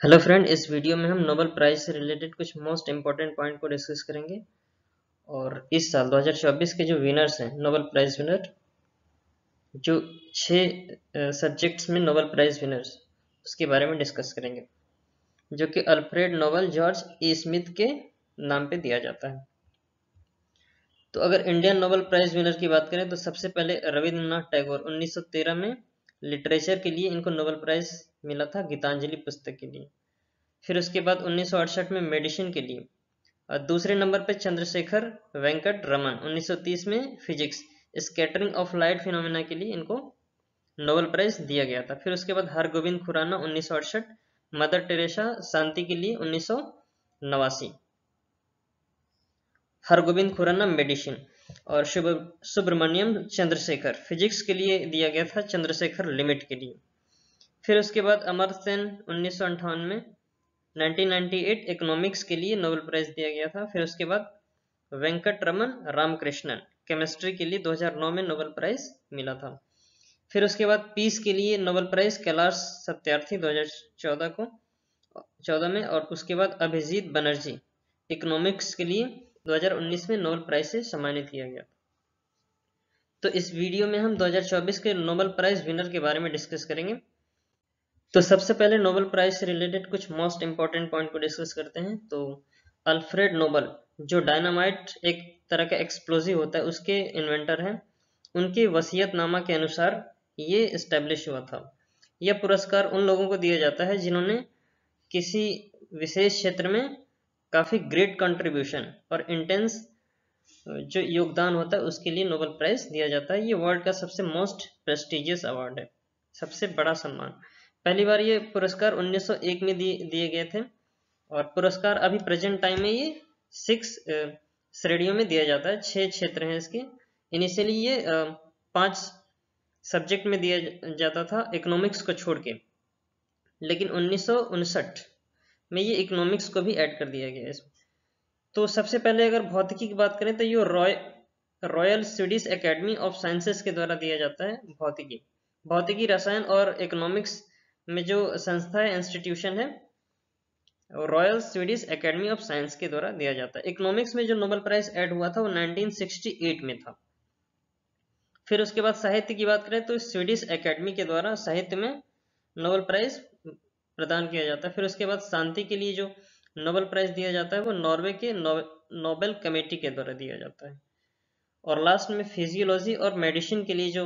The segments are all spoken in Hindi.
हेलो फ्रेंड, इस वीडियो में हम नोबेल प्राइज से रिलेटेड कुछ मोस्ट इम्पॉर्टेंट पॉइंट को डिस्कस करेंगे। और इस साल 2024 के जो विनर्स हैं नोबेल प्राइज विनर, जो 6 सब्जेक्ट्स में नोबेल प्राइज विनर्स, उसके बारे में डिस्कस करेंगे, जो कि अल्फ्रेड नोबेल जॉर्ज ई स्मिथ के नाम पे दिया जाता है। तो अगर इंडियन नोबेल प्राइज विनर की बात करें तो सबसे पहले रविंद्रनाथ टैगोर 1913 में लिटरेचर के लिए इनको नोबेल प्राइज मिला था, गीतांजलि पुस्तक के लिए। फिर उसके बाद 1968 में मेडिसिन के लिए। और दूसरे नंबर पे चंद्रशेखर वेंकट रमन 1930 में physics, scattering of light phenomena के लिए इनको नोबेल प्राइज दिया गया था। फिर उसके बाद हरगोविंद खुराना 1968, मदर टेरेसा शांति के लिए 1989, हरगोविंद खुराना मेडिसिन। और सुब्रमण्यम चंद्रशेखर फिजिक्स के लिए दिया गया था, चंद्रशेखर लिमिट के लिए। फिर उसके बाद अमर्त्य सेन 1958 में, 1998 इकोनॉमिक्स के लिए नोबेल प्राइज दिया गया था। फिर उसके बाद वेंकट रमन रामकृष्णन केमिस्ट्री के लिए 2009 में नोबेल प्राइज मिला था। फिर उसके बाद पीस के लिए नोबेल प्राइज कैलाश सत्यार्थी 2014 में। और उसके बाद अभिजीत बनर्जी इकोनॉमिक्स के लिए 2019 में नोबेल प्राइज से सम्मानित किया गया। तो इस वीडियो में हम 2024 के नोबेल प्राइज विनर के बारे में डिस्कस करेंगे। तो सबसे पहले नोबेल प्राइज से रिलेटेड कुछ मोस्ट इंपॉर्टेंट पॉइंट को डिस्कस करते हैं। तो अल्फ्रेड नोबेल, जो डायनामाइट एक तरह का एक्सप्लोजिव होता है, उसके इन्वेंटर हैं। उनके वसीयतनामा के अनुसार ये इस्टेब्लिश हुआ था। यह पुरस्कार उन लोगों को दिया जाता है जिन्होंने किसी विशेष क्षेत्र में काफ़ी ग्रेट कंट्रीब्यूशन और इंटेंस जो योगदान होता है उसके लिए नोबेल प्राइज दिया जाता है। ये वर्ल्ड का सबसे मोस्ट प्रेस्टिजियस अवार्ड है, सबसे बड़ा सम्मान। पहली बार ये पुरस्कार 1901 में दिए गए थे। और पुरस्कार अभी प्रेजेंट टाइम में ये 6 श्रेणियों में दिया जाता है। 6 क्षेत्र हैं इसके। इनिशियली ये 5 सब्जेक्ट में दिया जाता था, इकोनॉमिक्स को छोड़ के, लेकिन 1959 में ये इकोनॉमिक्स को भी ऐड कर दिया गया इसमें। तो सबसे पहले अगर भौतिकी की बात करें तो ये royal Swedish academy of sciences के द्वारा दिया जाता है। भौतिकी, रसायन और इकोनॉमिक्स में जो संस्था है, इंस्टीट्यूशन है, royal Swedish academy of science के द्वारा दिया जाता है। इकोनॉमिक्स में जो नोबेल प्राइज ऐड हुआ था वो 1968 में था। फिर उसके बाद साहित्य की बात करें तो स्वीडिश एकेडमी के द्वारा साहित्य में नोबेल प्राइज प्रदान किया जाता है। फिर उसके बाद शांति के लिए जो नोबेल प्राइज दिया जाता है वो नॉर्वे के नोबेल कमेटी के द्वारा दिया जाता है। और लास्ट में फिजियोलॉजी और मेडिसिन के लिए जो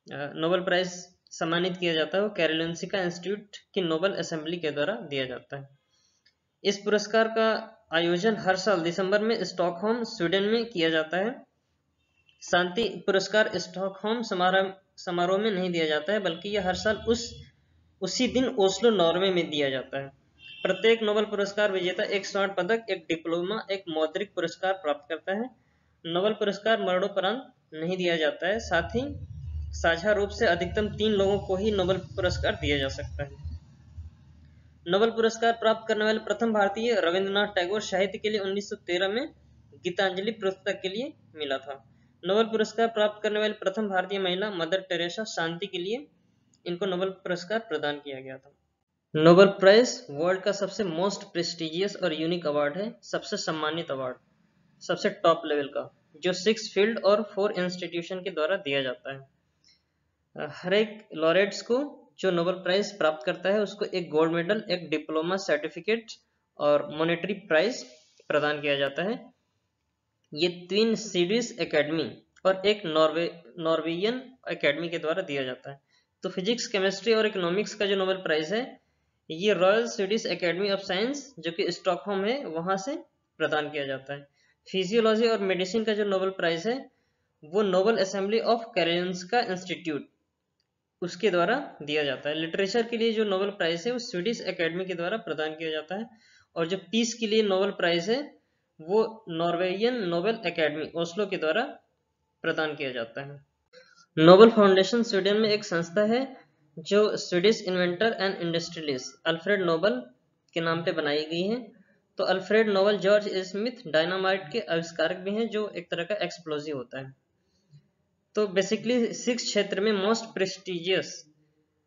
नोबेल प्राइज सम्मानित किया जाता है वो कैरोलिनस्का इंस्टीट्यूट की नोबेल असेंबली के द्वारा दिया जाता है। इस पुरस्कार का आयोजन हर साल दिसंबर में स्टॉकहोम, स्वीडन में किया जाता है। शांति पुरस्कार स्टॉकहोम समारोह में नहीं दिया जाता है, बल्कि यह हर साल उसी दिन ओस्लो, नॉर्वे में दिया जाता है। प्रत्येक नोबेल पुरस्कार विजेता एक स्वर्ण पदक, एक डिप्लोमा, एक मौद्रिक पुरस्कार प्राप्त करता है। नोबेल पुरस्कार मरणोपरांत नहीं दिया जाता है। साथ ही साझा रूप से अधिकतम 3 लोगों को ही नोबेल पुरस्कार दिया जा सकता है। नोबेल पुरस्कार प्राप्त करने वाले प्रथम भारतीय रविंद्रनाथ टैगोर साहित्य के लिए 1913 में गीतांजलि पुस्तक के लिए मिला था। नोबेल पुरस्कार प्राप्त करने वाली प्रथम भारतीय महिला मदर टेरेसा शांति के लिए इनको नोबेल पुरस्कार प्रदान किया गया था। नोबेल प्राइज वर्ल्ड का सबसे मोस्ट प्रेस्टिजियस और यूनिक अवार्ड है, सबसे सम्मानित अवार्ड, सबसे टॉप लेवल का, जो 6 फील्ड और 4 इंस्टीट्यूशन के द्वारा दिया जाता है। हर एक लॉरेट्स को जो नोबेल प्राइज प्राप्त करता है उसको एक गोल्ड मेडल, एक डिप्लोमा सर्टिफिकेट और मॉनेटरी प्राइज प्रदान किया जाता है। ये 3 स्वीडिश एकेडमी और एक नॉर्वेजियन एकेडमी के द्वारा दिया जाता है। तो फिजिक्स, केमिस्ट्री और इकोनॉमिक्स का जो नोबेल प्राइज है ये royal Swedish academy of science, जो कि स्टॉकहोम है, वहां से प्रदान किया जाता है। फिजियोलॉजी और मेडिसिन का जो नोबेल प्राइज है वो नोबेल असेंबली ऑफ कैरोलिनस्का इंस्टीट्यूट, उसके द्वारा दिया जाता है। लिटरेचर के लिए जो नोबेल प्राइज है वो स्वीडिश एकेडमी के द्वारा प्रदान किया जाता है। और जो पीस के लिए नोबेल प्राइज है वो नॉर्वेजियन नोबेल एकेडमी ओस्लो के द्वारा प्रदान किया जाता है। नोबेल फाउंडेशन स्वीडन में एक संस्था है जो Swedish inventor and industrialist Alfred Nobel के नाम पे बनाई गई है। तो Alfred Nobel George Smith dynamite के आविष्कारक भी हैं, जो एक तरह का एक्सप्लोजिव होता है। तो बेसिकली 6 क्षेत्र में मोस्ट प्रेस्टिजियस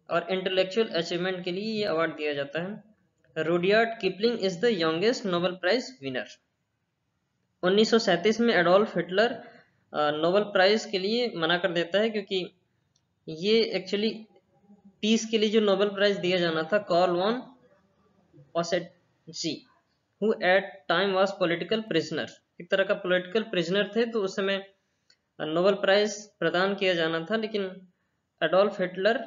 और इंटेलेक्चुअल अचीवमेंट के लिए ये अवार्ड दिया जाता है। Rudyard Kipling is the youngest Nobel prize winner. 1937 में एडोल्फ हिटलर नोबेल प्राइज के लिए मना कर देता है, क्योंकि ये एक्चुअली पीस के लिए जो नोबेल प्राइज दिया जाना था Carl von Ossietzky, who at time was political prisoner, एक तरह का पॉलिटिकल प्रिजनर थे, तो उस समय नोबेल प्राइज प्रदान किया जाना था, लेकिन एडोल्फ हिटलर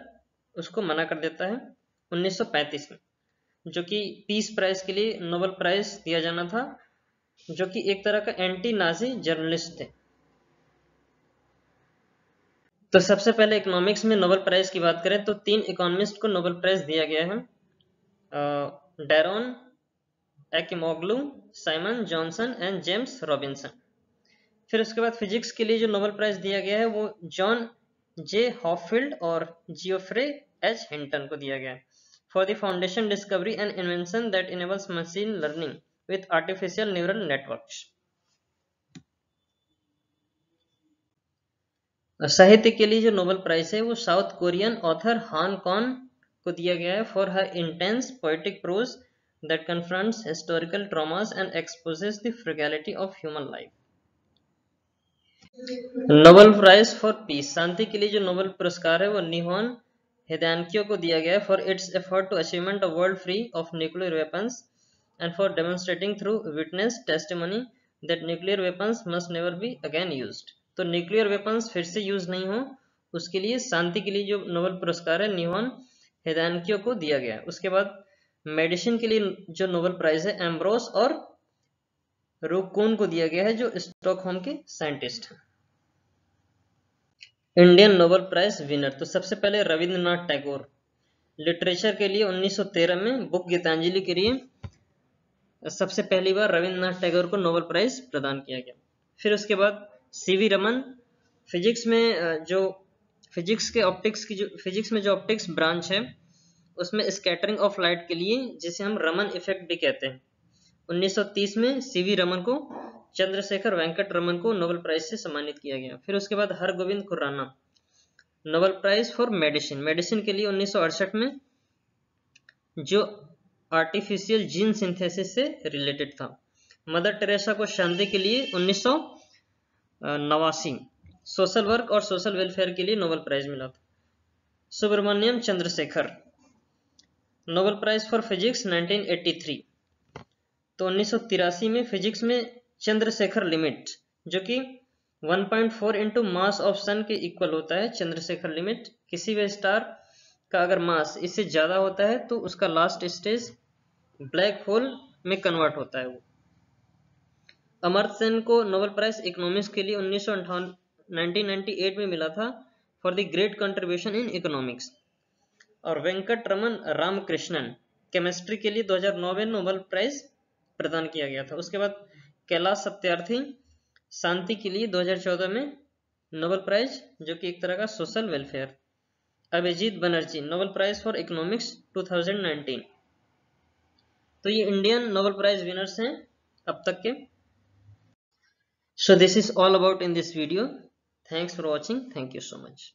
उसको मना कर देता है 1935 में, जो कि पीस प्राइज के लिए नोबेल प्राइज दिया जाना था, जो कि एक तरह का एंटी नाजी जर्नलिस्ट थे। तो सबसे पहले इकोनॉमिक्स में नोबेल प्राइज की बात करें तो 3 इकोनॉमिस्ट को नोबेल प्राइज दिया गया है, Daron Acemoglu, Simon Johnson and James Robinson. फिर उसके बाद फिजिक्स के लिए जो नोबेल प्राइज दिया गया है वो जॉन जे हॉपफील्ड और जियोफ्रे एच हिंटन को दिया गया है for the foundation discovery and invention that enables machine learning with artificial neural networks. साहित्य के लिए जो नोबेल प्राइज है वो South Korean author Han Kang को दिया गया है for her intense poetic prose that confronts historical traumas and exposes the fragility of human life. Nobel prize for peace, शांति के लिए जो नोबेल पुरस्कार है वो निहोन हिदानक्यो को दिया गया है for its effort to achievement a world free of nuclear weapons and for demonstrating through witness testimony that nuclear weapons must never be again used. तो न्यूक्लियर वेपन्स फिर से यूज नहीं हो, उसके लिए शांति के लिए जो नोबेल पुरस्कार है निहोन हिदानक्यो को दिया गया है। उसके बाद मेडिसिन के लिए जो नोबेल प्राइज है एम्ब्रोस और रोकोन को दिया गया है, जो स्टॉकहोम के साइंटिस्ट हैं। इंडियन नोबेल प्राइज विनर, तो सबसे पहले रविंद्रनाथ टैगोर, लिटरेचर के लिए 1913 में बुक गीतांजलि के लिए सबसे पहली बार रविंद्रनाथ टैगोर को नोबेल प्राइज प्रदान किया गया। फिर उसके बाद सीवी रमन, फिजिक्स में जो फिजिक्स में जो ऑप्टिक्स ब्रांच है उसमें स्कैटरिंग ऑफ लाइट के लिए, जिसे हम रमन इफेक्ट भी कहते हैं, 1930 में सीवी रमन को चंद्रशेखर वेंकट रमन को नोबेल प्राइज से सम्मानित किया गया। फिर उसके बाद Hargobind Khorana, Nobel prize for medicine के लिए 1968 में, जो आर्टिफिशियल जीन सिंथेसिस से रिलेटेड था। मदर टेरेसा को शांति के लिए 1989 सोशल वर्क और सोशल वेलफेयर के लिए नोबेल प्राइज मिला था। Subrahmanyan Chandrasekhar, Nobel prize for physics 1983। तो 1983 में फिजिक्स में चंद्रशेखर लिमिट, जो कि 1.4 इंटू मास ऑफ सन के इक्वल होता है। चंद्रशेखर लिमिट, किसी भी स्टार का अगर मास इससे ज्यादा होता है तो उसका लास्ट स्टेज ब्लैक होल में कन्वर्ट होता है वो। अमर्त्य सेन को नोबेल प्राइज इकोनॉमिक्स के लिए 1998 में मिला था for the great contribution in economics. और वेंकट रमन रामकृष्णन, केमिस्ट्री के लिए 2009 में नोबेल प्राइज प्रदान किया गया था। उसके बाद कैलाश सत्यार्थी, शांति के लिए 2014 में नोबेल प्राइज, जो कि एक तरह का social welfare. Abhijit Banerjee, Nobel prize for economics 2019। तो ये इंडियन नोबेल प्राइज विनर्स हैं अब तक के। So this is all about in this video. Thanks for watching. Thank you so much.